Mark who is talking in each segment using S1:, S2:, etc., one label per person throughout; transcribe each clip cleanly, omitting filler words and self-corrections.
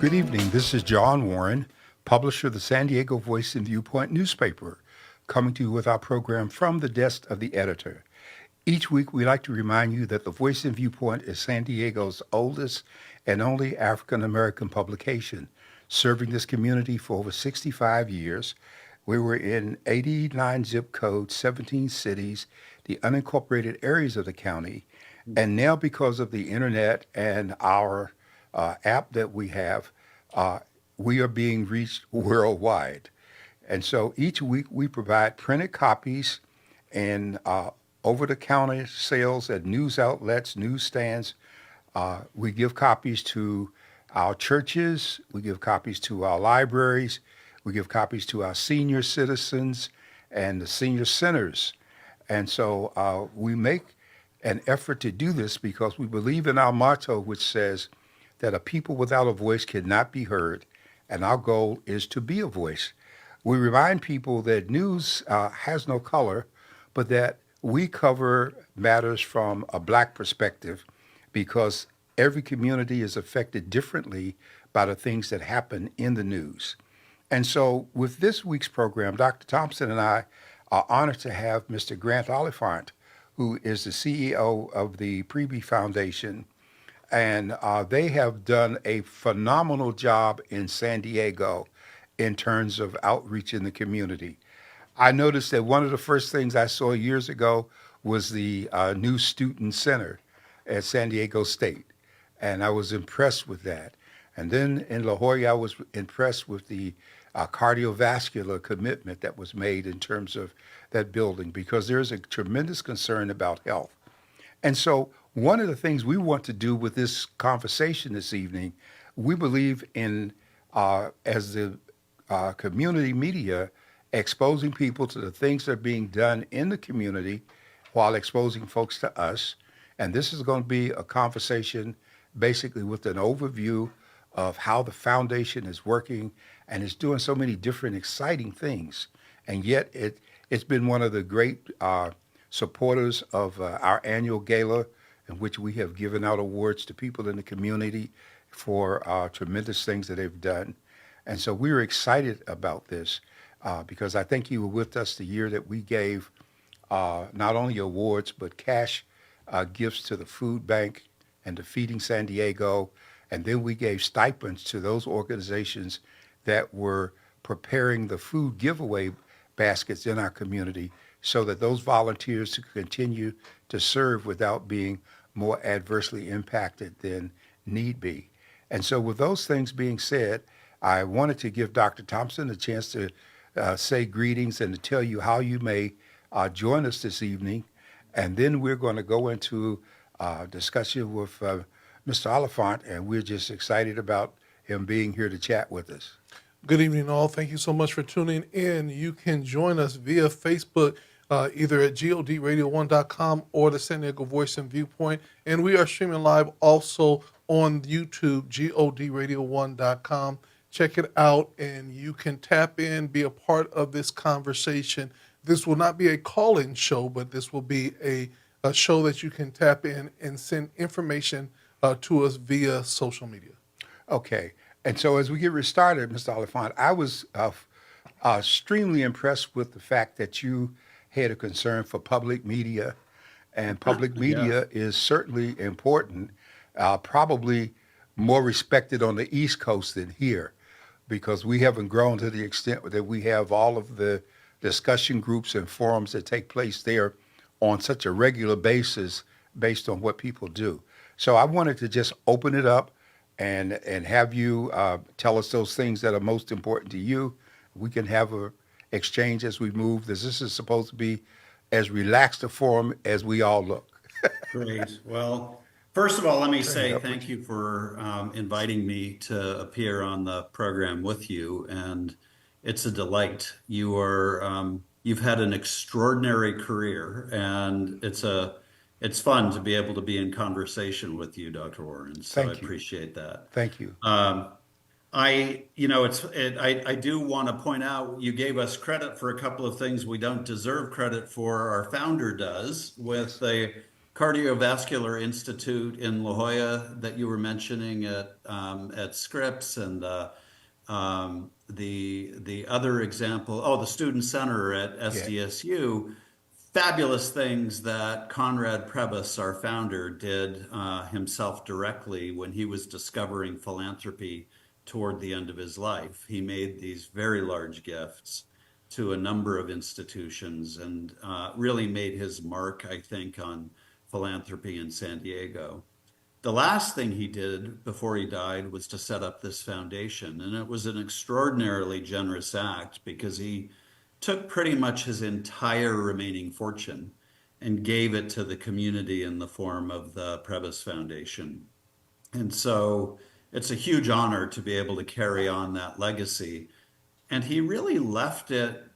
S1: Good evening. This is John Warren, publisher of the San Diego Voice and Viewpoint newspaper, coming to you with our program From the Desk of the Editor. Each week, we like to remind you that the Voice and Viewpoint is San Diego's oldest and only African-American publication, serving this community for over 65 years. We were in 89 zip codes, 17 cities, the unincorporated areas of the county, and now because of the internet and our app that we have, we are being reached worldwide. And so each week we provide printed copies and over-the-counter sales at news outlets, newsstands. We give copies to our churches. We give copies to our libraries. We give copies to our senior citizens and the senior centers. And so we make an effort to do this because we believe in our motto, which says that a people without a voice cannot be heard, and our goal is to be a voice. We remind people that news has no color, but that we cover matters from a Black perspective because every community is affected differently by the things that happen in the news. And so with this week's program, Dr. Thompson and I are honored to have Mr. Grant Oliphant, who is the CEO of the Prebys Foundation. And they have done a phenomenal job in San Diego in terms of outreach in the community. I noticed that one of the first things I saw years ago was the new student center at San Diego State. And I was impressed with that. And then in La Jolla, I was impressed with the cardiovascular commitment that was made in terms of that building, because there's a tremendous concern about health. And so one of the things we want to do with this conversation this evening, we believe in, as the community media, exposing people to the things that are being done in the community while exposing folks to us. And this is going to be a conversation basically with an overview of how the foundation is working and is doing so many different exciting things. And yet it's been one of the great supporters of our annual gala, in which we have given out awards to people in the community for tremendous things that they've done. And so we were excited about this because I think you were with us the year that we gave not only awards, but cash gifts to the food bank and to Feeding San Diego. And then we gave stipends to those organizations that were preparing the food giveaway baskets in our community so that those volunteers could continue to serve without being more adversely impacted than need be. And so with those things being said, I wanted to give Dr. Thompson a chance to say greetings and to tell you how you may join us this evening. And then we're going to go into discussion with Mr. Oliphant, and we're just excited about him being here to chat with us.
S2: Good evening, all. Thank you so much for tuning in. You can join us via Facebook, either at godradio1.com or the San Diego Voice and Viewpoint. And we are streaming live also on YouTube, godradio1.com. Check it out, and you can tap in, be a part of this conversation. This will not be a call-in show, but this will be a show that you can tap in and send information to us via social media.
S1: Okay. And so as we get started, Mr. Oliphant, I was extremely impressed with the fact that you had a concern for public media, and public media is certainly important, probably more respected on the East Coast than here, because we haven't grown to the extent that we have all of the discussion groups and forums that take place there on such a regular basis based on what people do. So I wanted to just open it up and have you tell us those things that are most important to you. We can have a exchange as we move. This is supposed to be as relaxed a forum as we all look.
S3: Great. Well, first of all, let me say thank you for inviting me to appear on the program with you, and it's a delight. You've had an extraordinary career, and it's fun to be able to be in conversation with you, Dr. Warren. So I appreciate that.
S1: Thank you.
S3: I do want to point out, you gave us credit for a couple of things we don't deserve credit for. Our founder does, with a Cardiovascular Institute in La Jolla that you were mentioning at Scripps, and the other example, the Student Center at
S1: Yeah.
S3: SDSU. Fabulous things that Conrad Prebys, our founder, did himself directly when he was discovering philanthropy toward the end of his life. He made these very large gifts to a number of institutions and really made his mark, I think, on philanthropy in San Diego. The last thing he did before he died was to set up this foundation. And it was an extraordinarily generous act because he took pretty much his entire remaining fortune and gave it to the community in the form of the Prebys Foundation. And so it's a huge honor to be able to carry on that legacy. And he really left it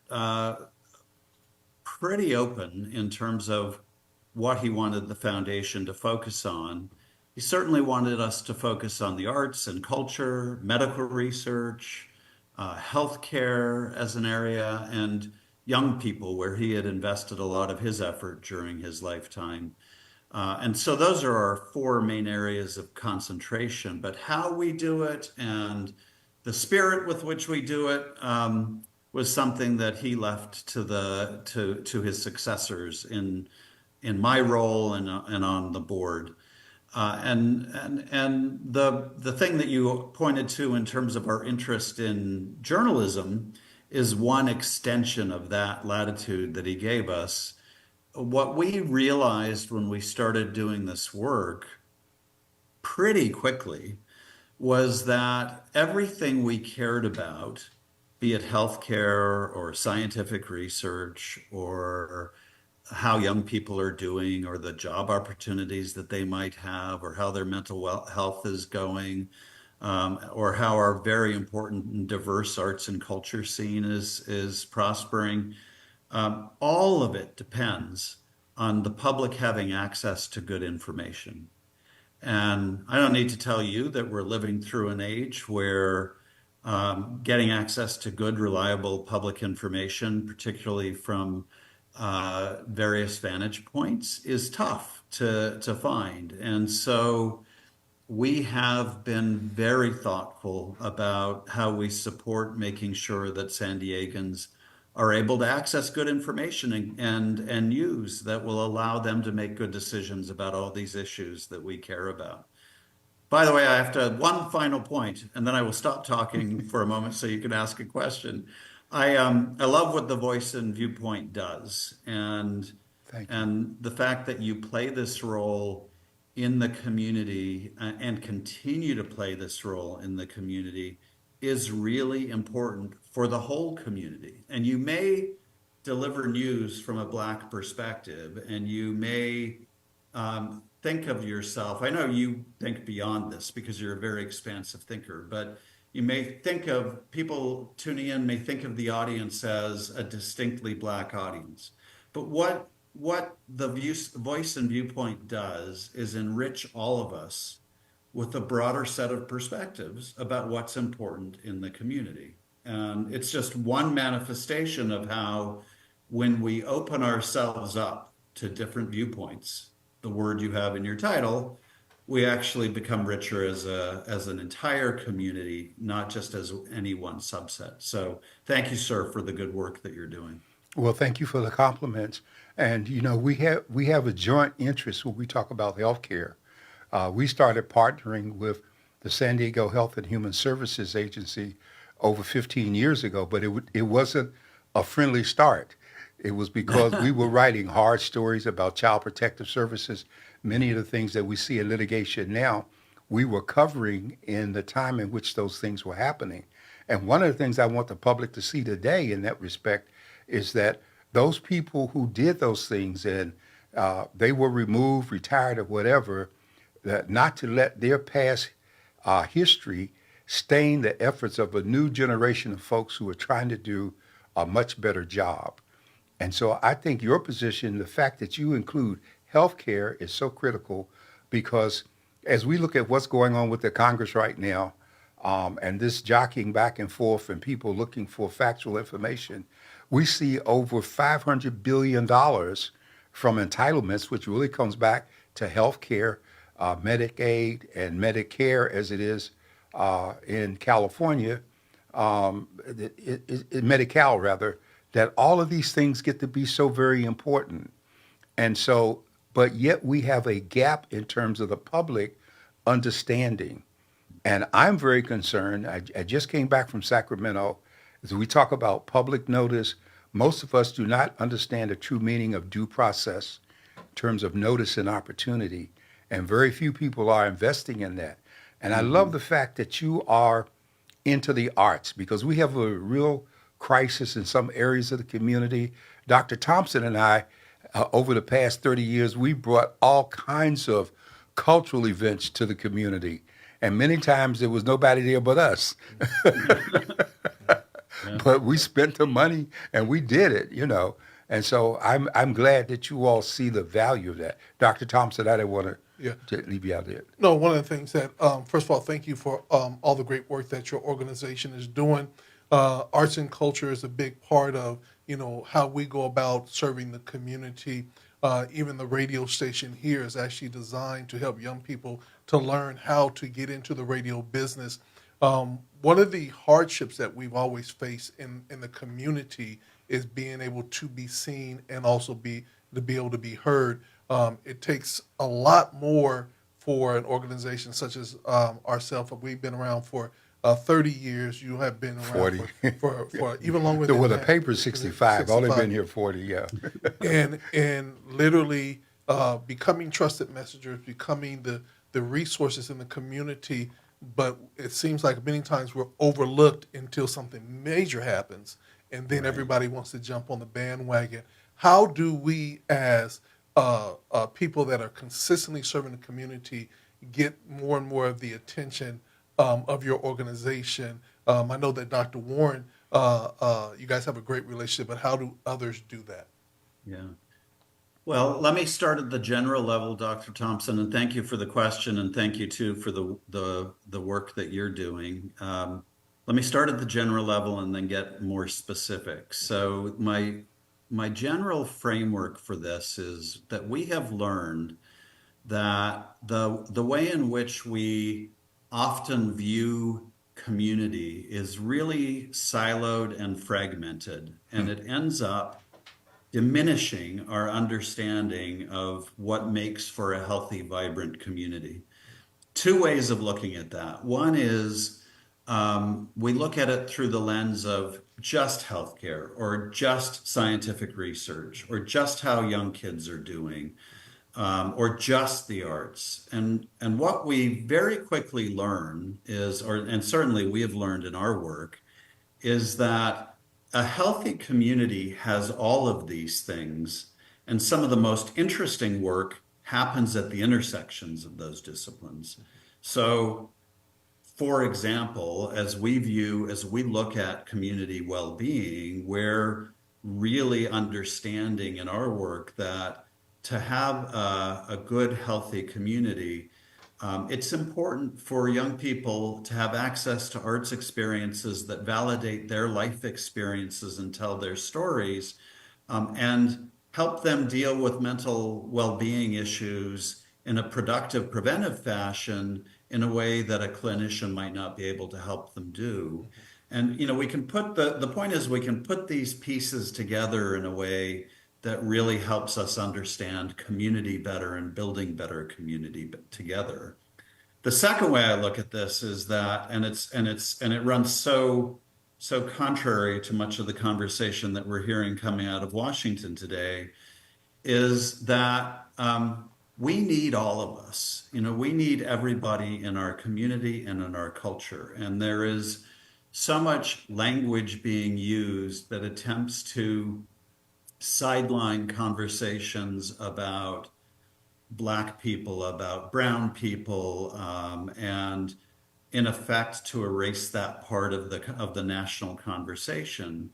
S3: pretty open in terms of what he wanted the foundation to focus on. He certainly wanted us to focus on the arts and culture, medical research, healthcare as an area, and young people, where he had invested a lot of his effort during his lifetime. And so those are our four main areas of concentration. But how we do it and the spirit with which we do it was something that he left to his successors in my role and on the board. And the thing that you pointed to in terms of our interest in journalism is one extension of that latitude that he gave us. What we realized when we started doing this work pretty quickly was that everything we cared about, be it healthcare or scientific research or how young people are doing or the job opportunities that they might have or how their mental health is going, or how our very important and diverse arts and culture scene is prospering. All of it depends on the public having access to good information. And I don't need to tell you that we're living through an age where getting access to good, reliable public information, particularly from various vantage points, is tough to find. And so we have been very thoughtful about how we support making sure that San Diegans are able to access good information and news that will allow them to make good decisions about all these issues that we care about. By the way, I have to add one final point, and then I will stop talking for a moment so you can ask a question. I love what the Voice and Viewpoint does, and
S1: Thank you.
S3: and the fact that you play this role in the community and continue to play this role in the community is really important for the whole community. And you may deliver news from a Black perspective, and you may think of yourself, I know you think beyond this because you're a very expansive thinker, but you may think of people tuning in, may think of the audience as a distinctly Black audience. But what the Voice and Viewpoint does is enrich all of us with a broader set of perspectives about what's important in the community. And it's just one manifestation of how, when we open ourselves up to different viewpoints, the word you have in your title, we actually become richer as an entire community, not just as any one subset. So thank you, sir, for the good work that you're doing.
S1: Well, thank you for the compliments. And we have a joint interest when we talk about healthcare. We started partnering with the San Diego Health and Human Services Agency over 15 years ago, but it wasn't a friendly start. It was because we were writing hard stories about child protective services. Many of the things that we see in litigation now, we were covering in the time in which those things were happening. And one of the things I want the public to see today in that respect is that those people who did those things and they were removed, retired, or whatever, that not to let their past history stain the efforts of a new generation of folks who are trying to do a much better job. And so I think your position, the fact that you include healthcare, is so critical, because as we look at what's going on with the Congress right now, and this jockeying back and forth and people looking for factual information, we see over $500 billion from entitlements, which really comes back to health care, Medicaid, and Medicare as it is in California, Medi-Cal rather, that all of these things get to be so very important. And so, but yet we have a gap in terms of the public understanding. And I'm very concerned. I just came back from Sacramento. As we talk about public notice, most of us do not understand the true meaning of due process in terms of notice and opportunity. And very few people are investing in that. And I love the fact that you are into the arts because we have a real crisis in some areas of the community. Dr. Thompson and I, over the past 30 years, we brought all kinds of cultural events to the community. And many times there was nobody there but us.
S3: Yeah.
S1: But we spent the money and we did it, you know. And so I'm glad that you all see the value of that. Dr. Thompson, I didn't want
S2: Yeah.
S1: to leave you out there.
S2: No, one of the things that, first of all, thank you for all the great work that your organization is doing. Arts and culture is a big part of, how we go about serving the community. Even the radio station here is actually designed to help young people to learn how to get into the radio business. One of the hardships that we've always faced in the community is being able to be seen and also be able to be heard. It takes a lot more for an organization such as ourselves. We've been around for 30 years. You have been around
S1: 40.
S2: for even longer than
S1: Well, the
S2: that.
S1: paper's 65. I've only been here 40, yeah.
S2: and literally becoming trusted messengers, becoming the resources in the community. But it seems like many times we're overlooked until something major happens, and then everybody wants to jump on the bandwagon. How do we, as people that are consistently serving the community, get more and more of the attention of your organization? I know that Dr. Warren, you guys have a great relationship, but how do others do that?
S3: Yeah. Well, let me start at the general level, Dr. Thompson, and thank you for the question, and thank you too for the work that you're doing. Let me start at the general level and then get more specific. So my general framework for this is that we have learned that the way in which we often view community is really siloed and fragmented, and it ends up diminishing our understanding of what makes for a healthy, vibrant community. Two ways of looking at that. One is we look at it through the lens of just healthcare or just scientific research or just how young kids are doing or just the arts. And what we very quickly learn is, and certainly we have learned in our work, is that a healthy community has all of these things, and some of the most interesting work happens at the intersections of those disciplines. So, for example, as we look at community well-being, we're really understanding in our work that to have a good, healthy community, it's important for young people to have access to arts experiences that validate their life experiences and tell their stories, and help them deal with mental well-being issues in a productive, preventive fashion in a way that a clinician might not be able to help them do. And, we can put the point is we can put these pieces together in a way that really helps us understand community better and building better community together. The second way I look at this is that, and it runs so contrary to much of the conversation that we're hearing coming out of Washington today, is that we need all of us. We need everybody in our community and in our culture. And there is so much language being used that attempts to sideline conversations about Black people, about brown people, and in effect to erase that part of the national conversation.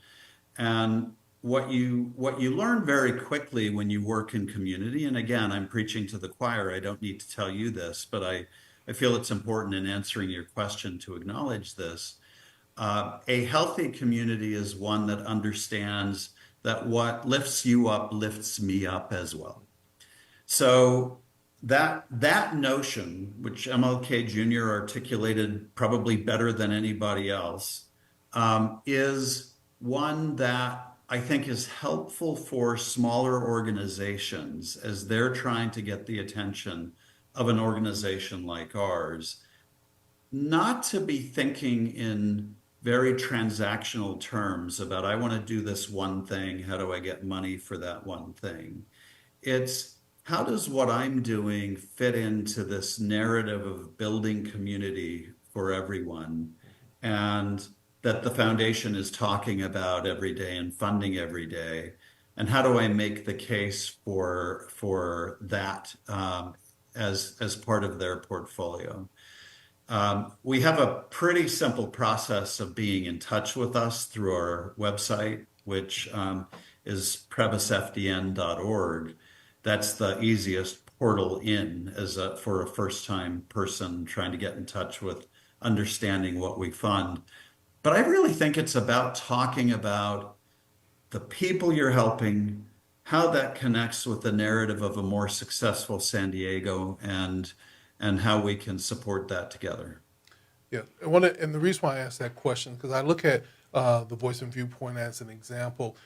S3: And what you learn very quickly when you work in community, and again, I'm preaching to the choir, I don't need to tell you this, but I feel it's important in answering your question to acknowledge this. A healthy community is one that understands that what lifts you up lifts me up as well. So that notion, which MLK Jr. articulated probably better than anybody else, is one that I think is helpful for smaller organizations as they're trying to get the attention of an organization like ours, not to be thinking in very transactional terms about, I want to do this one thing, how do I get money for that one thing? It's how does what I'm doing fit into this narrative of building community for everyone, and that the foundation is talking about every day and funding every day? And how do I make the case for that as part of their portfolio? We have a pretty simple process of being in touch with us through our website, which is prebysfdn.org. That's the easiest portal in for a first-time person trying to get in touch with understanding what we fund. But I really think it's about talking about the people you're helping, how that connects with the narrative of a more successful San Diego, and how we can support that together.
S2: Yeah, and the reason why I asked that question, because I look at the Voice and Viewpoint as an example.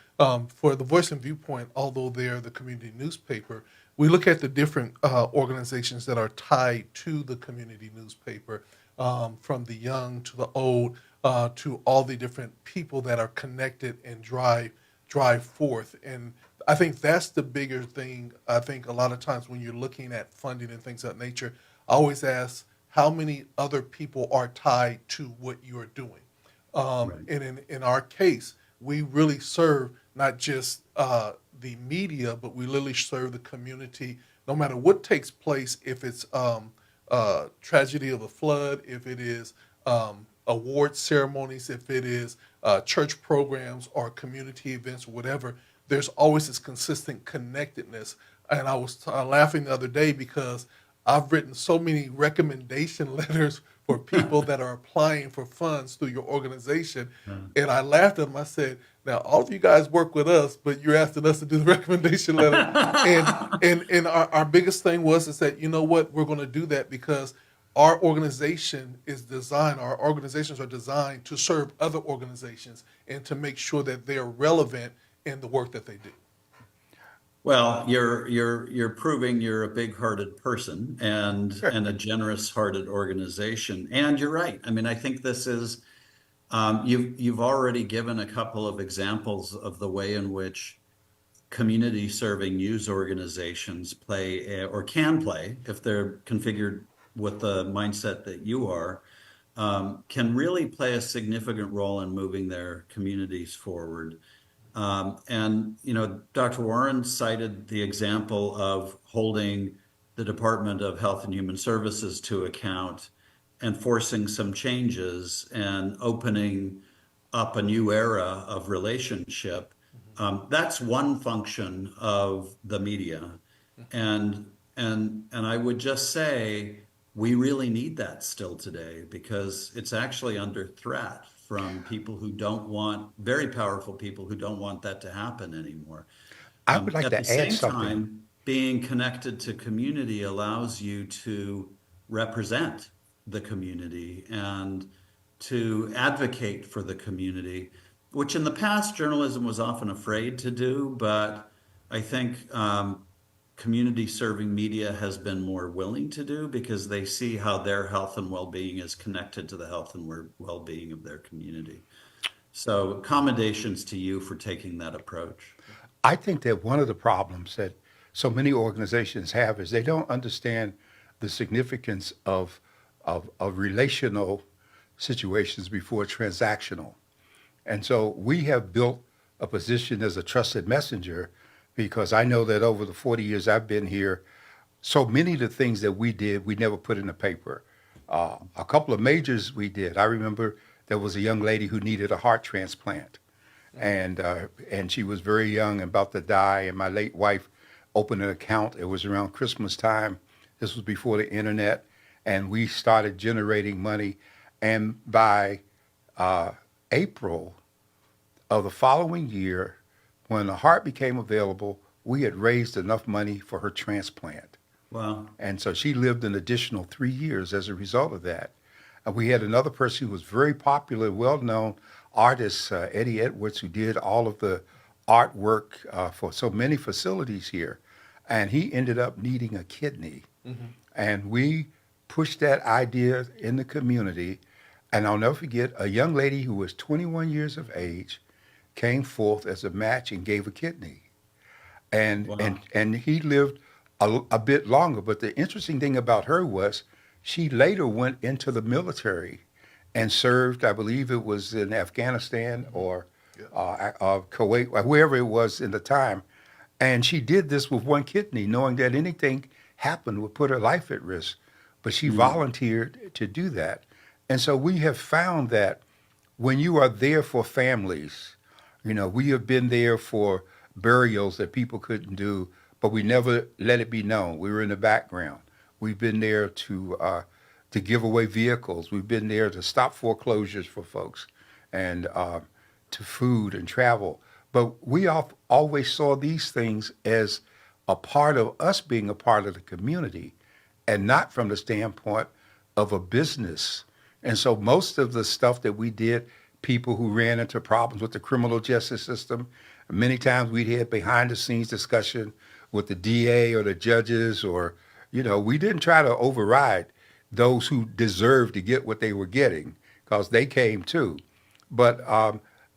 S2: For the Voice and Viewpoint, although they're the community newspaper, we look at the different organizations that are tied to the community newspaper, from the young to the old, to all the different people that are connected and drive forth. And I think that's the bigger thing. I think a lot of times when you're looking at funding and things of that nature, I always ask how many other people are tied to what you're doing.
S3: Right.
S2: And in our case, we really serve not just the media, but we literally serve the community no matter what takes place, if it's tragedy of a flood, if it is award ceremonies, if it is church programs or community events or whatever. There's always this consistent connectedness. And I was laughing the other day because I've written so many recommendation letters for people that are applying for funds through your organization. And I laughed at them. I said, now, all of you guys work with us, but you're asking us to do the recommendation letter. and our biggest thing is that, you know what, we're going to do that because our organizations are designed to serve other organizations and to make sure that they're relevant in the work that they do.
S3: Well, you're proving you're a big-hearted person and a generous-hearted organization. And you're right. I mean, I think this is you've already given a couple of examples of the way in which community-serving news organizations play or can play, if they're configured with the mindset that you are, can really play a significant role in moving their communities forward. And, you know, Dr. Warren cited the example of holding the Department of Health and Human Services to account and forcing some changes and opening up a new era of relationship. That's one function of the media. And I would just say we really need that still today because it's actually under threat from people who don't want, very powerful people who don't want that to happen anymore.
S1: I would like
S3: At
S1: to
S3: the
S1: add
S3: same
S1: something.
S3: time, being connected to community allows you to represent the community and to advocate for the community, which in the past journalism was often afraid to do, but I think community serving media has been more willing to do because they see how their health and well-being is connected to the health and well-being of their community. So commendations to you for taking that approach.
S1: I think that one of the problems that so many organizations have is they don't understand the significance of relational situations before transactional. And so we have built a position as a trusted messenger because I know that over the 40 years I've been here, so many of the things that we did, we never put in the paper. A couple of majors we did. I remember there was a young lady who needed a heart transplant. And she was very young and about to die. And my late wife opened an account. It was around Christmas time. This was before the internet. And we started generating money. And by April of the following year, when a heart became available, we had raised enough money for her transplant.
S3: Wow.
S1: And so she lived an additional 3 years as a result of that. We had another person who was very popular, well-known artist, Eddie Edwards, who did all of the artwork for so many facilities here. And he ended up needing a kidney. And we pushed that idea in the community. And I'll never forget, a young lady who was 21 years of age came forth as a match and gave a kidney. And
S3: Wow.
S1: and he lived a bit longer. But the interesting thing about her was she later went into the military and served, I believe it was in Afghanistan or Kuwait, or wherever it was in the time. And she did this with one kidney, knowing that anything happened would put her life at risk. But she volunteered to do that. And so we have found that when you are there for families, we have been there for burials that people couldn't do, but we never let it be known. We were in the background. We've been there to give away vehicles. We've been there to stop foreclosures for folks, and to food and travel. But we always saw these things as a part of us being a part of the community, and not from the standpoint of a business. And so most of the stuff that we did, people who ran into problems with the criminal justice system, many times we'd had behind the scenes discussion with the DA or the judges, or, we didn't try to override those who deserved to get what they were getting, because they came too. But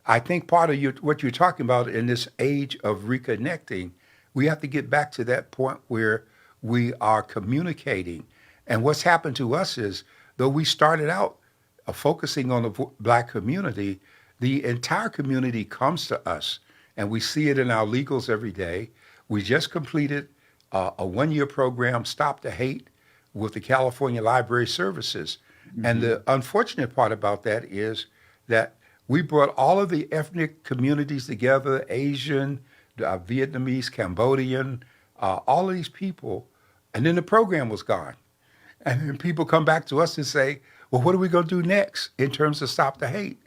S1: I think part of what you're talking about in this age of reconnecting, we have to get back to that point where we are communicating. And what's happened to us is, though we started out focusing on the Black community, the entire community comes to us, and we see it in our legals every day. We just completed a one-year program, Stop the Hate, with the California Library Services. And the unfortunate part about that is that we brought all of the ethnic communities together, Asian, Vietnamese, Cambodian, all of these people, and then the program was gone. And then people come back to us and say, well, what are we going to do next in terms of Stop the Hate?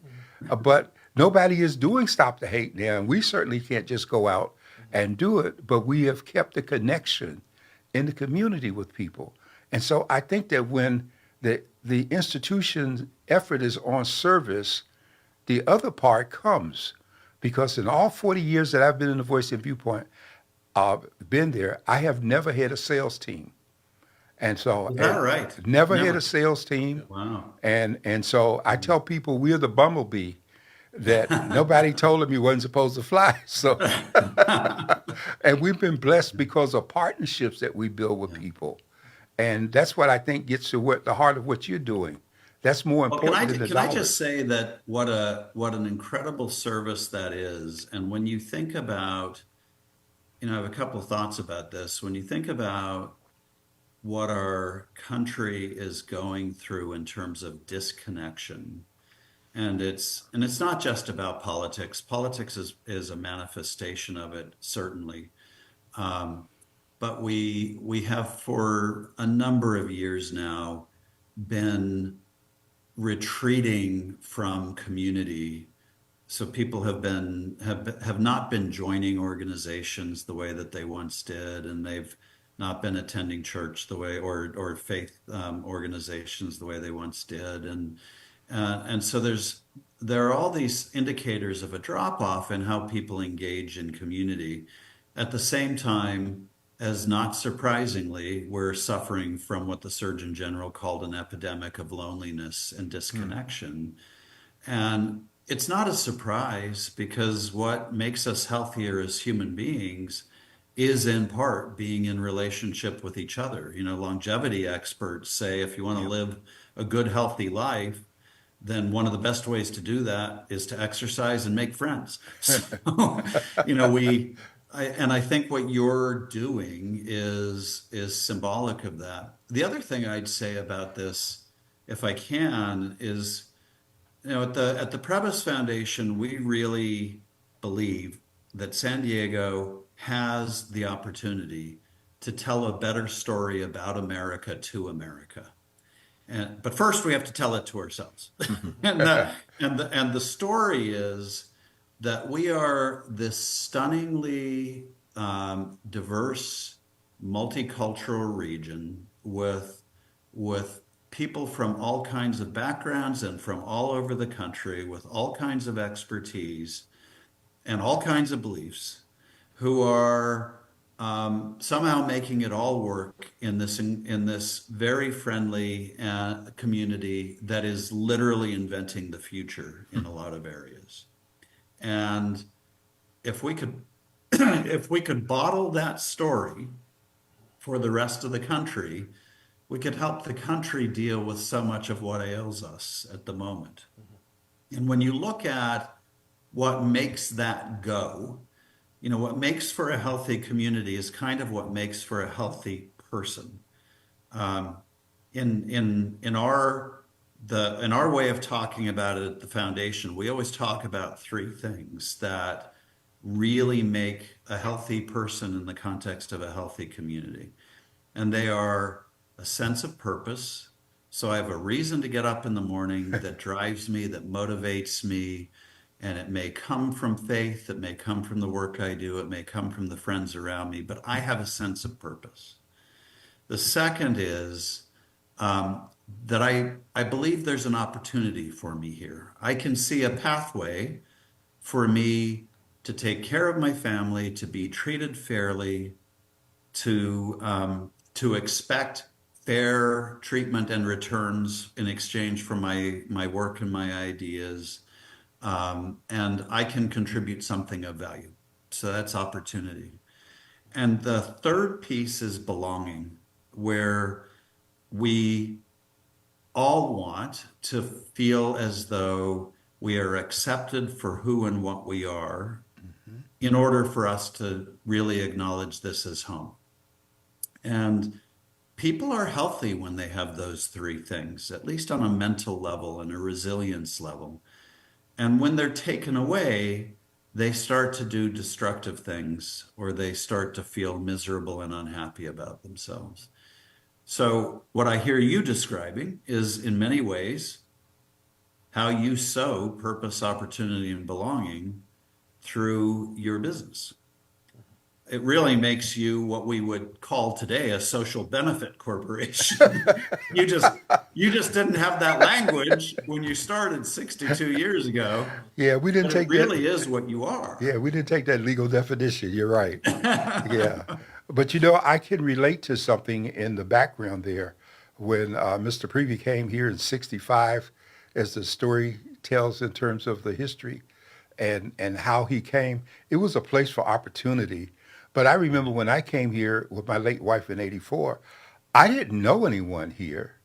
S1: But nobody is doing Stop the Hate now, and we certainly can't just go out and do it, but we have kept the connection in the community with people. And so I think that when the institution's effort is on service, the other part comes. Because in all 40 years that I've been in the Voice and Viewpoint, been there, I have never had a sales team. And so
S3: Is that right?
S1: never had
S3: Never.
S1: a sales team.
S3: Wow.
S1: And so I tell people we're the bumblebee that nobody told them you wasn't supposed to fly. So, and we've been blessed because of partnerships that we build with people. And that's what I think gets to the heart of what you're doing. That's more
S3: Well,
S1: important than the
S3: can I
S1: dollars.
S3: just say that what an incredible service that is. And when you think about, I have a couple of thoughts about this. When you think about what our country is going through in terms of disconnection, and it's not just about politics. Politics is a manifestation of it, certainly. But we have for a number of years now been retreating from community. So people have not been joining organizations the way that they once did, and they've not been attending church the way, or faith organizations the way they once did, and so there are all these indicators of a drop off in how people engage in community. At the same time, as not surprisingly, we're suffering from what the Surgeon General called an epidemic of loneliness and disconnection. And it's not a surprise, because what makes us healthier as human beings is in part being in relationship with each other. Longevity experts say if you want to live a good, healthy life, then one of the best ways to do that is to exercise and make friends. So, I think what you're doing is symbolic of that. The other thing I'd say about this, if I can, is, at the Prebys Foundation, we really believe that San Diego has the opportunity to tell a better story about America to America. But first we have to tell it to ourselves. And the story is, that we are this stunningly diverse, multicultural region with people from all kinds of backgrounds and from all over the country with all kinds of expertise and all kinds of beliefs who are somehow making it all work in this very friendly community that is literally inventing the future in a lot of areas. And if we could if we could bottle that story for the rest of the country, we could help the country deal with so much of what ails us at the moment. And when you look at what makes that go, what makes for a healthy community is kind of what makes for a healthy person. Um, in our way of talking about it at the foundation, we always talk about three things that really make a healthy person in the context of a healthy community. And they are a sense of purpose. So I have a reason to get up in the morning that drives me, that motivates me. And it may come from faith, it may come from the work I do, it may come from the friends around me, but I have a sense of purpose. The second is that I believe there's an opportunity for me here. I can see a pathway for me to take care of my family, to be treated fairly, to expect fair treatment and returns in exchange for my work and my ideas. And I can contribute something of value. So that's opportunity. And the third piece is belonging, where we all want to feel as though we are accepted for who and what we are in order for us to really acknowledge this as home. And people are healthy when they have those three things, at least on a mental level and a resilience level. And when they're taken away, they start to do destructive things, or they start to feel miserable and unhappy about themselves. So what I hear you describing is, in many ways, how you sow purpose, opportunity, and belonging through your business. It really makes you what we would call today a social benefit corporation. You just didn't have that language when you started 62 years ago.
S1: Yeah, we didn't
S3: But
S1: take
S3: it really is what you are.
S1: Yeah, we didn't take that legal definition. You're right. Yeah. But I can relate to something in the background there. When Mr. Prevey came here in 65, as the story tells in terms of the history and how he came, it was a place for opportunity. But I remember when I came here with my late wife in 84, I didn't know anyone here.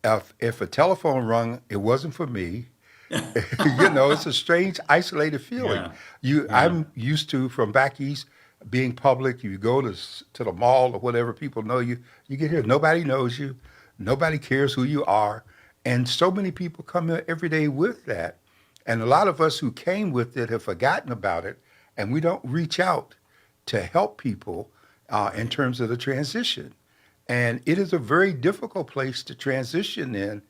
S1: If a telephone rung, it wasn't for me. It's a strange, isolated feeling.
S3: Yeah. Yeah.
S1: I'm used to, from back east, being public. You go to the mall or whatever, people know you. You get here, nobody knows you, nobody cares who you are, and so many people come here every day with that. And a lot of us who came with it have forgotten about it, and we don't reach out to help people in terms of the transition. And it is a very difficult place to transition in,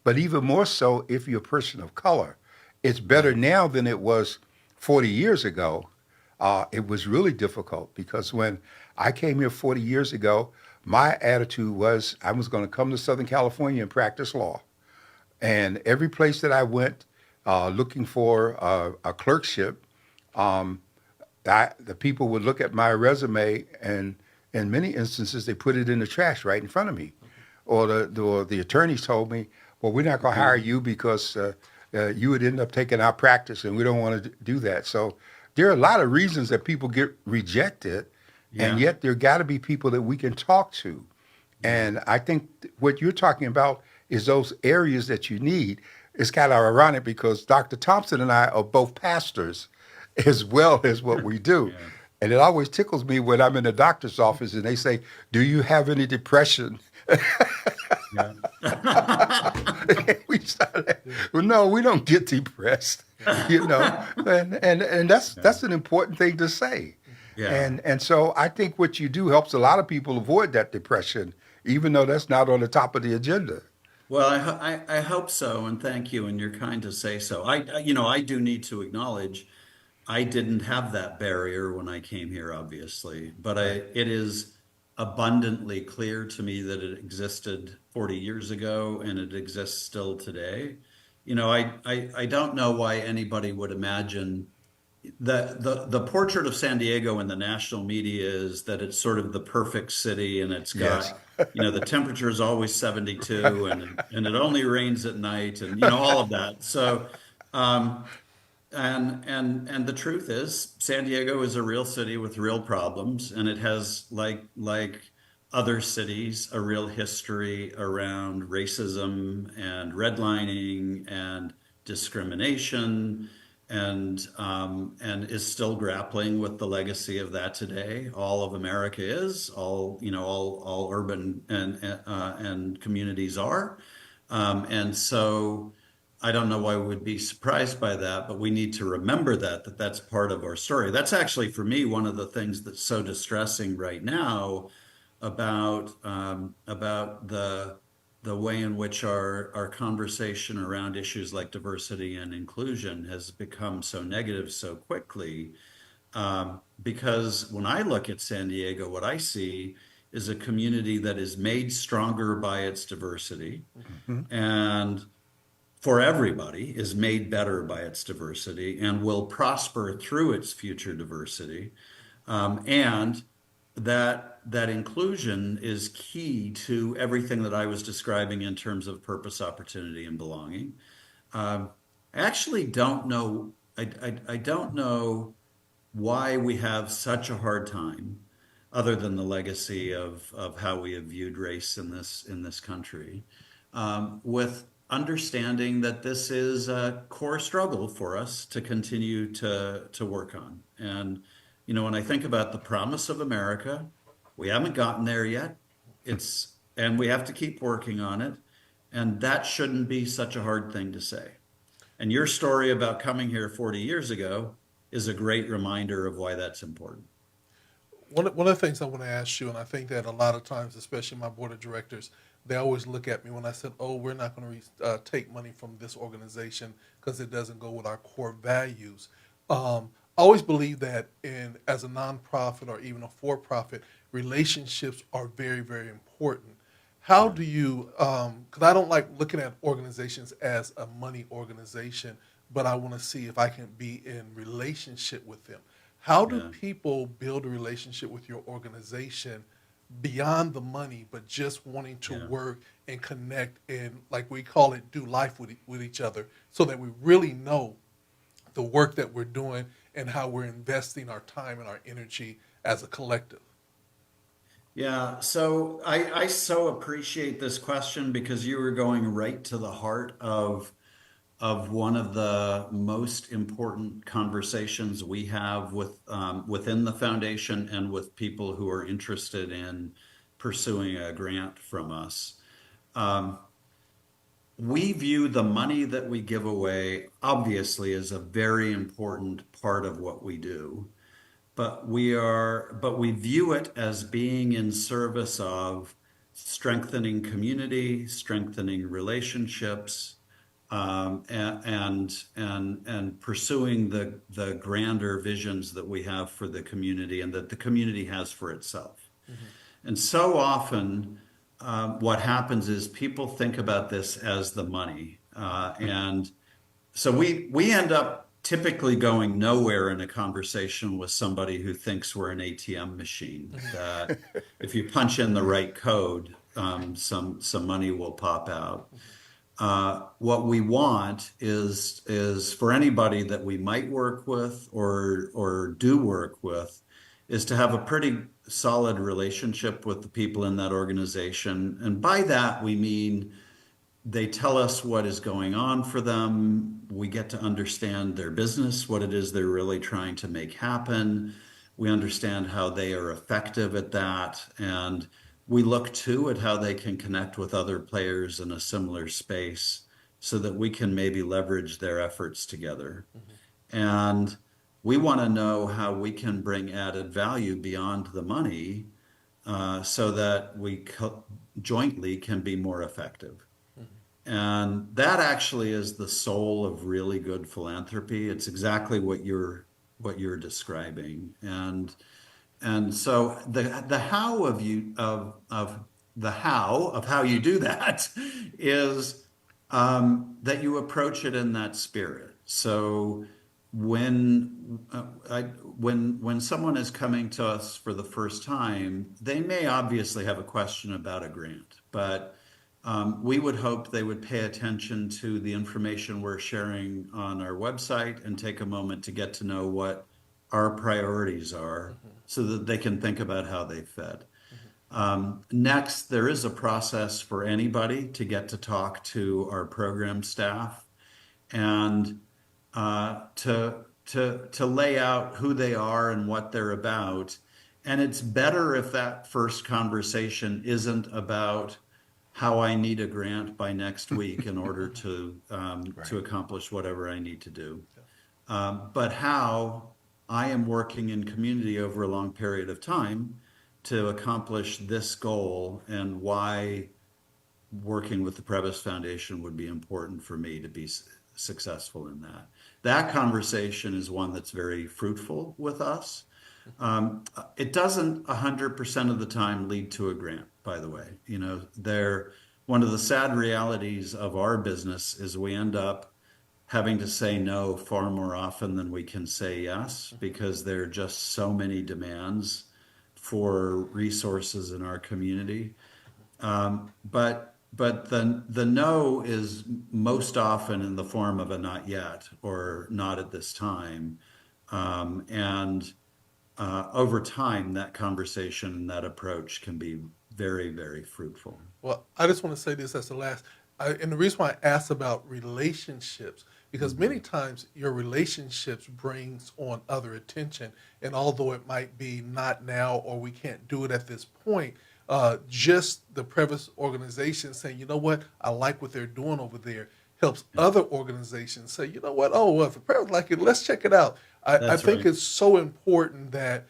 S1: but even more so if you're a person of color. It's better now than it was 40 years ago. It was really difficult because when I came here 40 years ago, my attitude was I was going to come to Southern California and practice law. And every place that I went looking for a clerkship, the people would look at my resume, and in many instances, they put it in the trash right in front of me. Or the attorneys told me, well, we're not going to hire you because you would end up taking our practice, and we don't want to do that. So there are a lot of reasons that people get rejected, and yet there got to be people that we can talk to. And I think what you're talking about is those areas that you need. It's kind of ironic because Dr. Thompson and I are both pastors as well as what we do.
S3: Yeah.
S1: And it always tickles me when I'm in the doctor's office and they say, do you have any depression?
S3: Yeah.
S1: We started, well, no, we don't get depressed, and that's an important thing to say.
S3: Yeah.
S1: And so I think what you do helps a lot of people avoid that depression, even though that's not on the top of the agenda.
S3: Well, I hope so, and thank you, and you're kind to say so. I do need to acknowledge I didn't have that barrier when I came here, obviously, but it is abundantly clear to me that it existed 40 years ago and it exists still today. You know, I don't know why anybody would imagine the portrait of San Diego in the national media is that it's sort of the perfect city and it's
S1: Yes.
S3: got, you know, the temperature is always 72 and it only rains at night and, you know, all of that. So, um, and the truth is, San Diego is a real city with real problems, and it has like other cities a real history around racism and redlining and discrimination, and is still grappling with the legacy of that today. All of America is all you know all urban and communities are, and so. I don't know why we would be surprised by that, but we need to remember that that's part of our story. That's actually for me one of the things that's so distressing right now about the way in which our conversation around issues like diversity and inclusion has become so negative so quickly. Because when I look at San Diego, what I see is a community that is made stronger by its diversity
S1: Mhm.
S3: and for everybody is made better by its diversity and will prosper through its future diversity. And that inclusion is key to everything that I was describing in terms of purpose, opportunity, and belonging. I actually don't know. I don't know why we have such a hard time, other than the legacy of how we have viewed race in this country, with understanding that this is a core struggle for us to continue to work on. And you know, when I think about the promise of America, we haven't gotten there yet. And we have to keep working on it. And that shouldn't be such a hard thing to say. And your story about coming here 40 years ago is a great reminder of why that's important.
S2: One of the things I want to ask you, and I think that a lot of times, especially my board of directors, they always look at me when I said, "Oh, we're not going to take money from this organization because it doesn't go with our core values." I always believe that in as a nonprofit or even a for-profit, relationships are very, very important. How
S3: Yeah.
S2: do you? Because I don't like looking at organizations as a money organization, but I want to see if I can be in relationship with them. How do
S3: Yeah.
S2: people build a relationship with your organization beyond the money, but just wanting to
S3: Yeah.
S2: work and connect and, like we call it, do life with each other so that we really know the work that we're doing and how we're investing our time and our energy as a collective?
S3: Yeah, so I so appreciate this question because you were going right to the heart of one of the most important conversations we have within the foundation and with people who are interested in pursuing a grant from us. Um, we view the money that we give away obviously as a very important part of what we do, but we view it as being in service of strengthening community, strengthening relationships, and pursuing the grander visions that we have for the community and that the community has for itself.
S2: Mm-hmm.
S3: And so often, what happens is people think about this as the money, and so we end up typically going nowhere in a conversation with somebody who thinks we're an ATM machine. That if you punch in the right code, some money will pop out. What we want is for anybody that we might work with or do work with, is to have a pretty solid relationship with the people in that organization. And by that we mean they tell us what is going on for them. We get to understand their business, what it is they're really trying to make happen. We understand how they are effective at that. And we look too at how they can connect with other players in a similar space so that we can maybe leverage their efforts together.
S2: Mm-hmm.
S3: And we want to know how we can bring added value beyond the money so that jointly can be more effective. And that actually is the soul of really good philanthropy. It's exactly what you're what you're describing. And so the how of how you do that is that you approach it in that spirit. So when someone is coming to us for the first time, they may obviously have a question about a grant, but we would hope they would pay attention to the information we're sharing on our website and take a moment to get to know what our priorities are so that they can think about how they fit. Next, there is a process for anybody to get to talk to our program staff and to lay out who they are and what they're about. And it's better if that first conversation isn't about how I need a grant by next week in order to accomplish whatever I need to do. But how I am working in community over a long period of time to accomplish this goal and why working with the Prebys Foundation would be important for me to be successful in that. That conversation is one that's very fruitful with us. It doesn't 100% of the time lead to a grant, by the way. You know, one of the sad realities of our business is we end up having to say no far more often than we can say yes, because there are just so many demands for resources in our community. But the no is most often in the form of a not yet or not at this time. Over time, that conversation and that approach can be very, very fruitful.
S2: Well, I just want to say this as the last, and the reason why I asked about relationships, because many times your relationships brings on other attention, and although it might be not now or we can't do it at this point, just the Prebys organization saying, you know what, I like what they're doing over there, helps other organizations say, you know what, oh, well, if the Prebys like it, let's check it out. I think
S3: right.
S2: it's so important that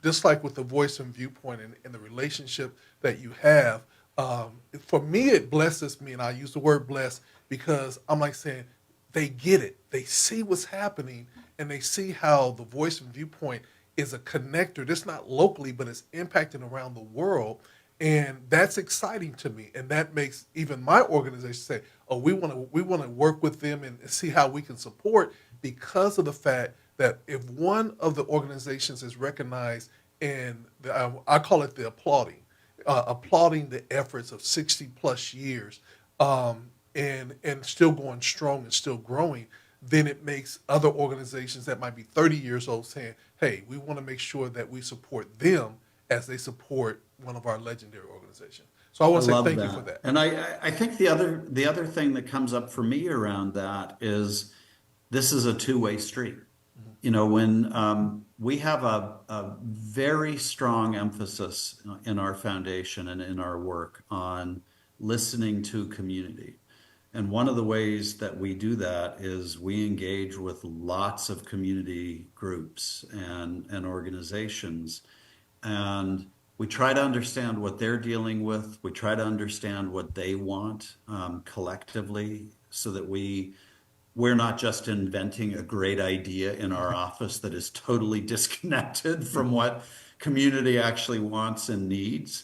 S2: just like with the Voice and Viewpoint and the relationship that you have, for me, it blesses me, and I use the word bless because I'm like saying, they get it. They see what's happening, and they see how the Voice and Viewpoint is a connector. That's not locally, but it's impacting around the world. And that's exciting to me. And that makes even my organization say, oh, we want to work with them and see how we can support, because of the fact that if one of the organizations is recognized, and I call it the applauding the efforts of 60 plus years, and still going strong and still growing, then it makes other organizations that might be 30 years old saying, hey, we want to make sure that we support them as they support one of our legendary organizations. So I want to say thank you for that.
S3: And I think the other thing that comes up for me around that is this is a two-way street. You know, when we have a very strong emphasis in our foundation and in our work on listening to community. And one of the ways that we do that is we engage with lots of community groups and organizations. And we try to understand what they're dealing with. We try to understand what they want collectively, so that we're not just inventing a great idea in our office that is totally disconnected from what community actually wants and needs.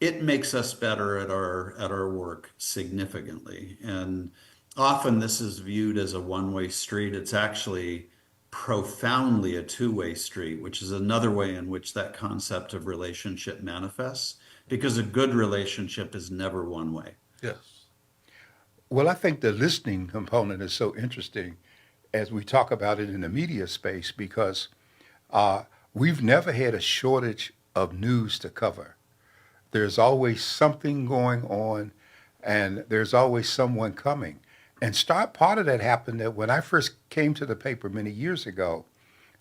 S3: It makes us better at our work significantly. And often this is viewed as a one-way street. It's actually profoundly a two-way street, which is another way in which that concept of relationship manifests, because a good relationship is never one way.
S2: Yes.
S1: Well, I think the listening component is so interesting as we talk about it in the media space, because we've never had a shortage of news to cover. There's always something going on, and there's always someone coming. And part of that happened that when I first came to the paper many years ago,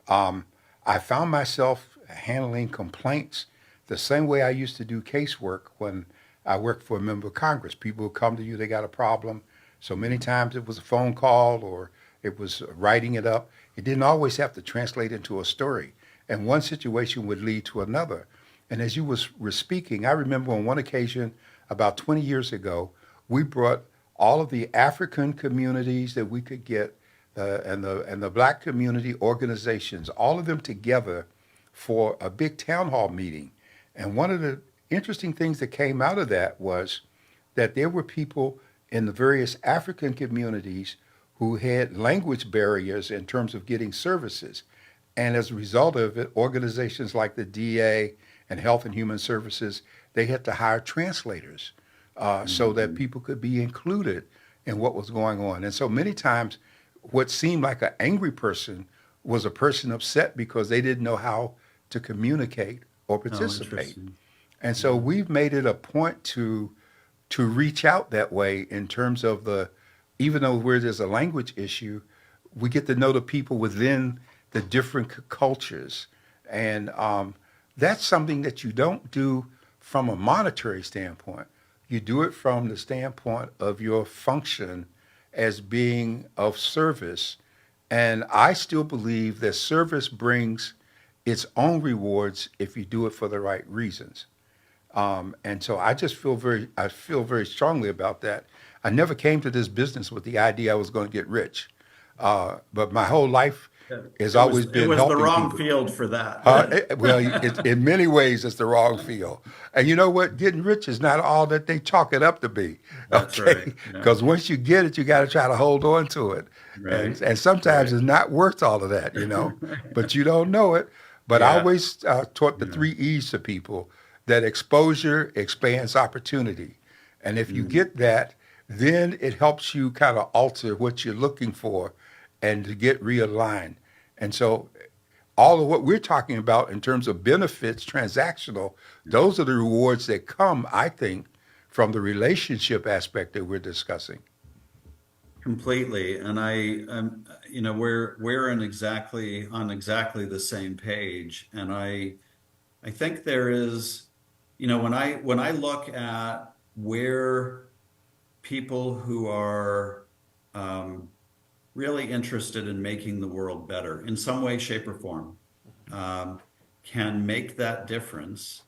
S1: I found myself handling complaints the same way I used to do casework when I worked for a member of Congress. People would come to you, they got a problem. So many times it was a phone call or it was writing it up. It didn't always have to translate into a story. And one situation would lead to another. And as you were speaking, I remember on one occasion about 20 years ago, we brought all of the African communities that we could get, and the black community organizations, all of them together for a big town hall meeting. And one of the interesting things that came out of that was that there were people in the various African communities who had language barriers in terms of getting services. And as a result of it, organizations like the DA and Health and Human Services, they had to hire translators so that people could be included in what was going on. And so many times, what seemed like an angry person was a person upset because they didn't know how to communicate or
S3: Oh,
S1: participate.
S3: interesting.
S1: And so we've made it a point to reach out that way in terms of even though where there's a language issue, we get to know the people within the different cultures. And that's something that you don't do from a monetary standpoint. You do it from the standpoint of your function as being of service. And I still believe that service brings its own rewards if you do it for the right reasons. And so I feel very strongly about that. I never came to this business with the idea I was going to get rich, but my whole life has always
S3: It
S1: been
S3: was the
S1: helping
S3: wrong
S1: people.
S3: field for that.
S1: In many ways, it's the wrong field. And you know what? Getting rich is not all that they chalk it up to be.
S3: That's
S1: Okay,
S3: right. Yeah.
S1: because once you get it, you got to try to hold on to it,
S3: Right.
S1: and sometimes
S3: Right.
S1: it's not worth all of that, you know. But you don't know it. But I
S3: Yeah.
S1: always taught the three E's to people: that exposure expands opportunity, and if you get that, then it helps you kind of alter what you're looking for, and to get realigned. And so all of what we're talking about in terms of benefits, transactional, those are the rewards that come, I think, from the relationship aspect that we're discussing.
S3: Completely. And we're on exactly the same page. And I think there is, when I look at where people who are um, really interested in making the world better in some way, shape, or form um, can make that difference,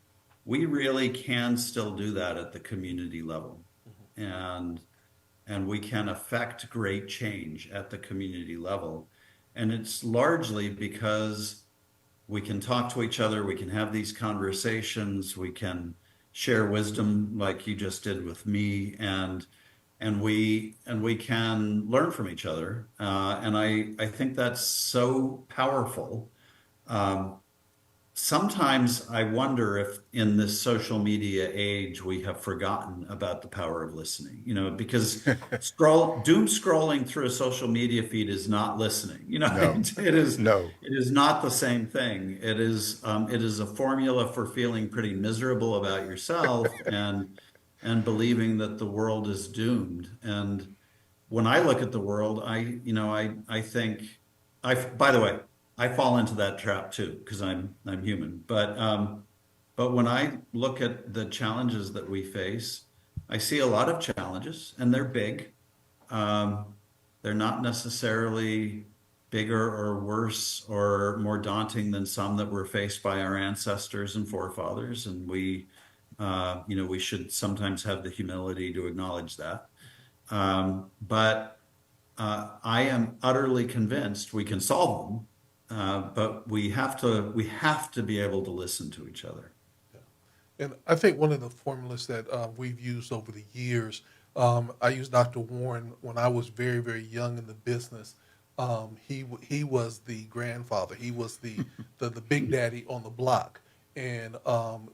S3: we really can still do that at the community level. And we can affect great change at the community level. And it's largely because we can talk to each other, we can have these conversations, we can share wisdom like you just did with me, and we can learn from each other. And I think that's so powerful. Um, Sometimes I wonder if in this social media age we have forgotten about the power of listening, because doom scrolling through a social media feed is not listening.
S1: No, no.
S3: It is not the same thing. It is a formula for feeling pretty miserable about yourself and believing that the world is doomed. And when I look at the world, I think by the way, I fall into that trap too because I'm human. But when I look at the challenges that we face, I see a lot of challenges, and they're big. Um, they're not necessarily bigger or worse or more daunting than some that were faced by our ancestors and forefathers, and we should sometimes have the humility to acknowledge that. But I am utterly convinced we can solve them, but we have to be able to listen to each other.
S2: And I think one of the formulas that we've used over the years, I used Dr. Warren when I was very, very young in the business. He was the grandfather. He was the big daddy on the block, and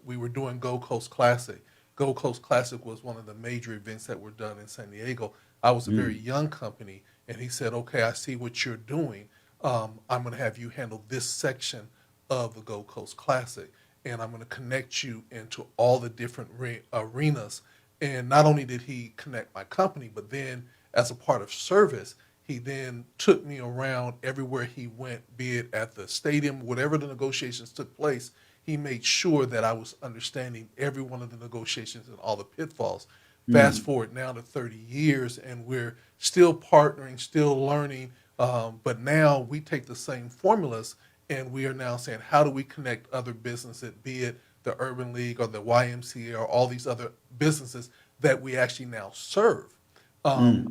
S2: we were doing Gold Coast Classic. Gold Coast Classic was one of the major events that were done in San Diego. I was a very young company, and he said, "Okay, I see what you're doing. I'm going to have you handle this section of the Gold Coast Classic, and I'm going to connect you into all the different arenas." And not only did he connect my company, but then as a part of service, he then took me around everywhere he went, be it at the stadium, whatever the negotiations took place. He made sure that I was understanding every one of the negotiations and all the pitfalls. Fast forward now to 30 years, and we're still partnering, still learning. But now we take the same formulas, and we are now saying, how do we connect other businesses, be it the Urban League or the YMCA or all these other businesses that we actually now serve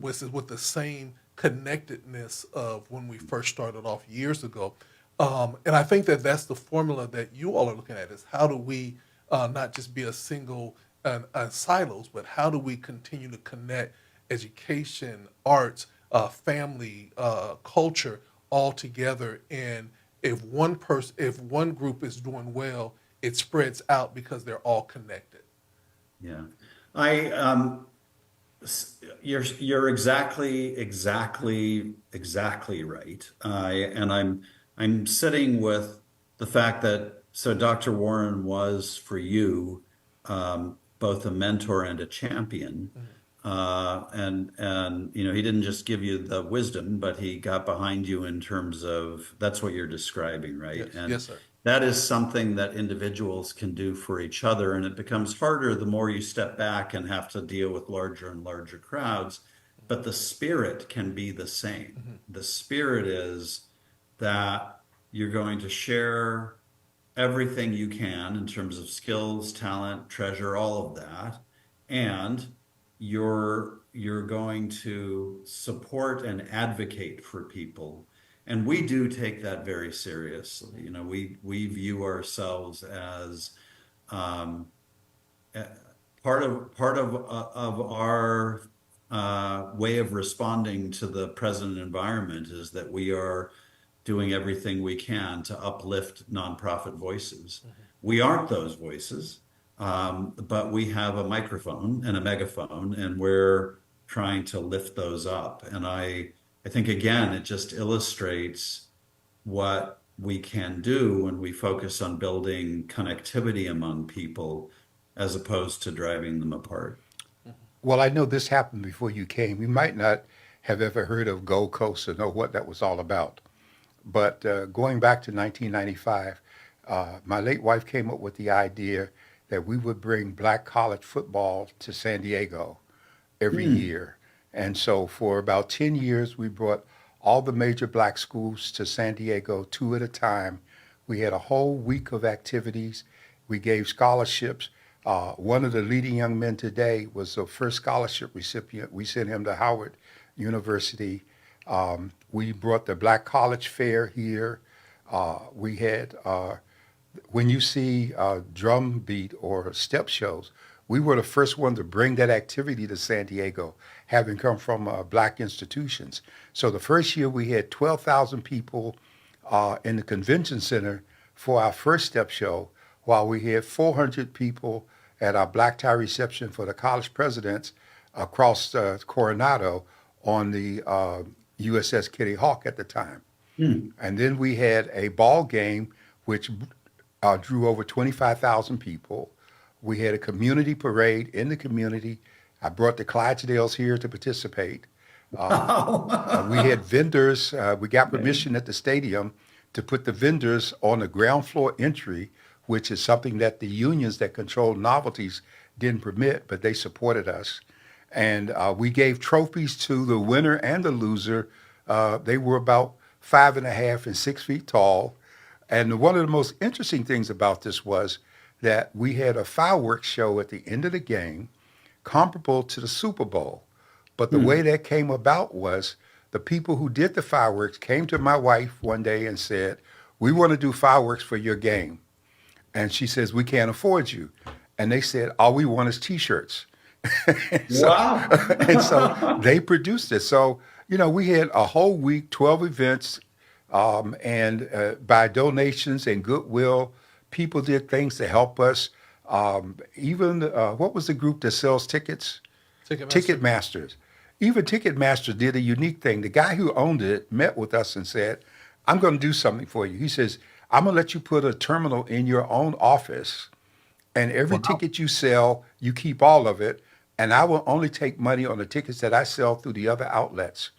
S2: with the same connectedness of when we first started off years ago. And I think that that's the formula that you all are looking at, is how do we not just be a single silos, but how do we continue to connect education, arts, family, culture all together. And if one group is doing well, it spreads out because they're all connected.
S3: Yeah. I you're exactly right. I'm sitting with the fact that so Dr. Warren was for you both a mentor and a champion. And you know, he didn't just give you the wisdom, but he got behind you in terms of that's what you're describing, right?
S2: Yes,
S3: And
S2: yes, sir.
S3: that is something that individuals can do for each other, and it becomes harder the more you step back and have to deal with larger and larger crowds. But the spirit can be the same. The spirit is that you're going to share everything you can in terms of skills, talent, treasure, all of that, and you're going to support and advocate for people. And we do take that very seriously. You know, we view ourselves as eh, part of our way of responding to the present environment is that we are doing everything we can to uplift nonprofit voices. We aren't those voices, but we have a microphone and a megaphone, and we're trying to lift those up. And I think, again, it just illustrates what we can do when we focus on building connectivity among people as opposed to driving them apart.
S1: Well, I know this happened before you came. You might not have ever heard of Gold Coast or know what that was all about. But going back to 1995, my late wife came up with the idea that we would bring black college football to San Diego every year. And so for about 10 years, we brought all the major black schools to San Diego, two at a time. We had a whole week of activities. We gave scholarships. One of the leading young men today was the first scholarship recipient. We sent him to Howard University. We brought the Black College Fair here. We had when you see drum beat or step shows, we were the first one to bring that activity to San Diego, having come from black institutions. So the first year we had 12,000 people in the convention center for our first step show, while we had 400 people at our black tie reception for the college presidents across Coronado on the USS Kitty Hawk at the time. And then we had a ball game which drew over 25,000 people. We had a community parade in the community. I brought the Clydesdales here to participate. We had vendors. We got permission at the stadium to put the vendors on the ground floor entry, which is something that the unions that control novelties didn't permit, but they supported us. And we gave trophies to the winner and the loser. They were about 5.5 and 6 feet tall. And one of the most interesting things about this was that we had a fireworks show at the end of the game comparable to the Super Bowl. But the way that came about was the people who did the fireworks came to my wife one day and said, "We want to do fireworks for your game." And she says, "We can't afford you." And they said, "All we want is T-shirts."
S3: Wow.
S1: And so they produced it. So, you know, we had a whole week, 12 events, and by donations and goodwill, people did things to help us. Even, what was the group that sells tickets? Ticketmasters. Even Ticketmasters did a unique thing. The guy who owned it met with us and said, "I'm going to do something for you." He says, "I'm going to let you put a terminal in your own office, and every ticket you sell, you keep all of it, and I will only take money on the tickets that I sell through the other outlets."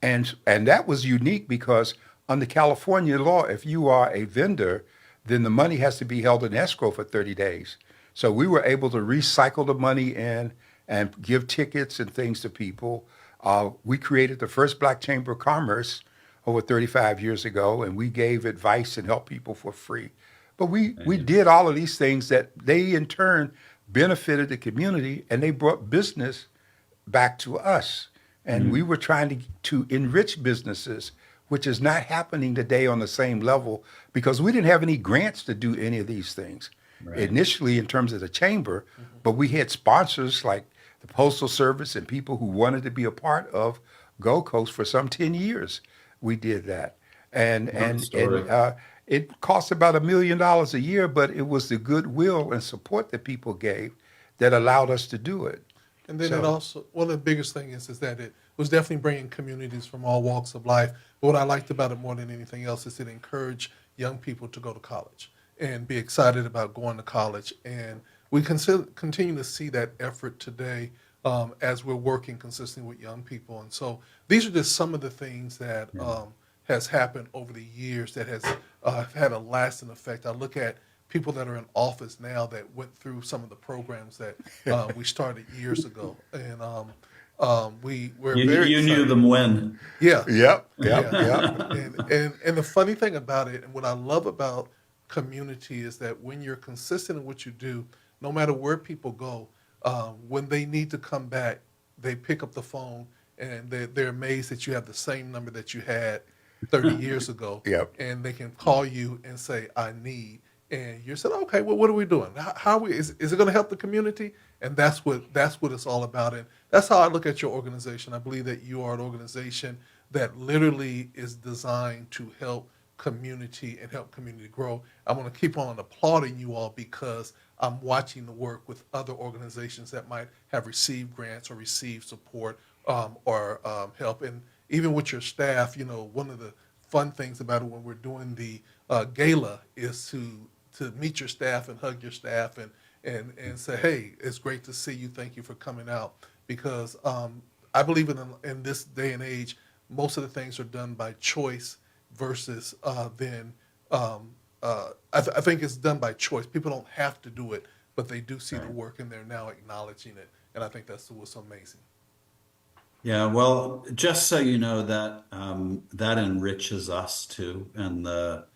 S1: And that was unique because under California law, if you are a vendor, then the money has to be held in escrow for 30 days. So we were able to recycle the money in and give tickets and things to people. We created the first Black Chamber of Commerce over 35 years ago, and we gave advice and helped people for free. But we did all of these things that they in turn benefited the community, and they brought business back to us. and we were trying to enrich businesses, which is not happening today on the same level because we didn't have any grants to do any of these things
S3: Right.
S1: initially in terms of the chamber, but we had sponsors like the Postal Service and people who wanted to be a part of Gold Coast for some 10 years. We did that. And
S3: Long
S1: and
S3: story.
S1: and it cost about $1 million a year, but it was the goodwill and support that people gave that allowed us to do it.
S2: And then
S1: So-
S2: it also, one of the biggest thing is that it was definitely bringing communities from all walks of life. But what I liked about it more than anything else is it encouraged young people to go to college and be excited about going to college. And we continue to see that effort today as we're working consistently with young people. And so these are just some of the things that has happened over the years that has had a lasting effect. I look at people that are in office now that went through some of the programs that we started years ago, and we're very
S3: You knew
S2: excited.
S3: them when.
S2: Yeah,
S1: Yep.
S2: yeah. And the funny thing about it, and what I love about community, is that when you're consistent in what you do, no matter where people go, when they need to come back, they pick up the phone and they're amazed that you have the same number that you had 30 years ago.
S1: Yep.
S2: And they can call you and say, "I need." And you said, "Okay, well, what are we doing? How are we, is it going to help the community?" And that's what it's all about. And that's how I look at your organization. I believe that you are an organization that literally is designed to help community and help community grow. I'm going to keep on applauding you all because I'm watching the work with other organizations that might have received grants or received support or help. And even with your staff, one of the fun things about it when we're doing the gala is to meet your staff and hug your staff and say, "Hey, it's great to see you. Thank you for coming out." Because I believe in this day and age, most of the things are done by choice versus I think it's done by choice. People don't have to do it, but they do see the work and they're now acknowledging it. And I think that's what's amazing.
S3: Yeah, well, just so you know that that enriches us too, and our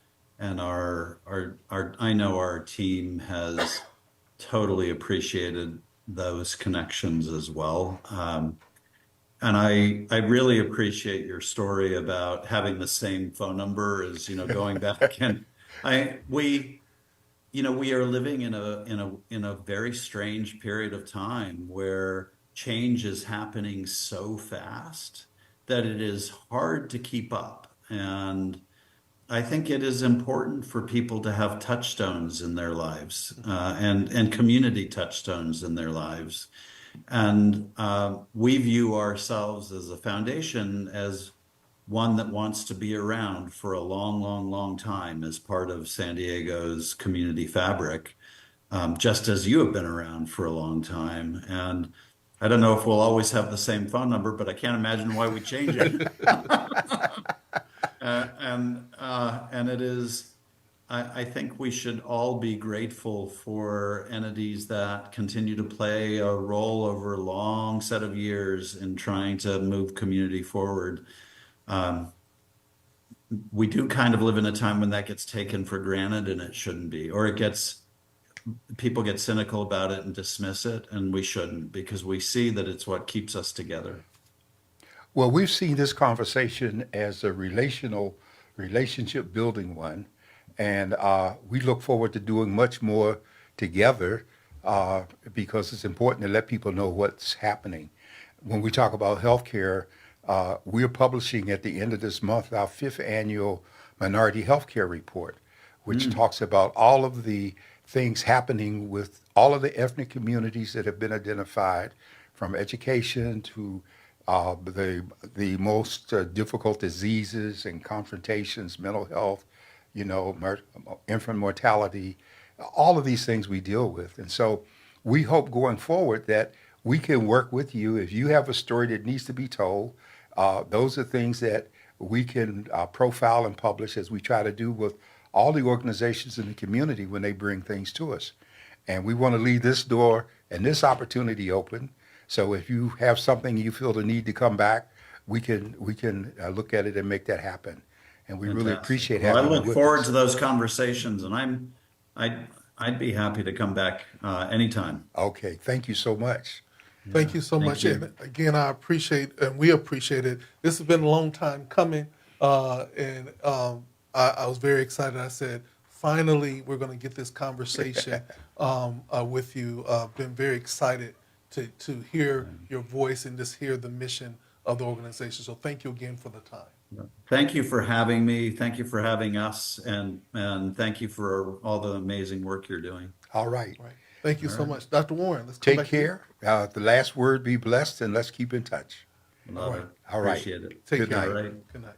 S3: I know our team has totally appreciated those connections as well. And I really appreciate your story about having the same phone number as, going back and we are living in a very strange period of time where change is happening so fast that it is hard to keep up. And I think it is important for people to have touchstones in their lives and community touchstones in their lives. And we view ourselves as a foundation as one that wants to be around for a long, long, long time as part of San Diego's community fabric, just as you have been around for a long time. And I don't know if we'll always have the same phone number, but I can't imagine why we change it. And it is, I think we should all be grateful for entities that continue to play a role over a long set of years in trying to move community forward. We do kind of live in a time when that gets taken for granted, and it shouldn't be, or people get cynical about it and dismiss it, and we shouldn't, because we see that it's what keeps us together.
S1: Well, we've seen this conversation as a relationship building one, and we look forward to doing much more together because it's important to let people know what's happening. When we talk about healthcare, we're publishing at the end of this month our 5th annual Minority Healthcare Report, which talks about all of the things happening with all of the ethnic communities that have been identified, from education to the most difficult diseases and confrontations, mental health, infant mortality, all of these things we deal with. And so we hope going forward that we can work with you. If you have a story that needs to be told, those are things that we can profile and publish, as we try to do with all the organizations in the community when they bring things to us. And we want to leave this door and this opportunity open. So if you have something you feel the need to come back, we can look at it and make that happen. And we really
S3: Fantastic.
S1: appreciate
S3: Well,
S1: having
S3: I
S1: you
S3: look
S1: with
S3: forward
S1: us.
S3: to those conversations, and I'd be happy to come back anytime.
S1: Okay, thank you so much.
S2: Thank you so
S3: Thank
S2: much.
S3: you.
S2: And again, I appreciate and we appreciate it. This has been a long time coming, I was very excited. I said, finally, we're going to get this conversation with you. Been very excited to hear your voice and just hear the mission of the organization. So thank you again for the time.
S3: Thank you for having me. Thank you for having us, and thank you for all the amazing work you're doing.
S1: All right.
S2: Right. Thank you so much. Dr. Warren, let's come
S1: Take
S2: back to you.
S1: care. The last word, be blessed, and let's keep in touch.
S3: Love
S2: right.
S3: it.
S1: All right.
S3: Appreciate it.
S2: Take
S1: Good
S2: care.
S1: night.
S3: All right.
S2: Good night.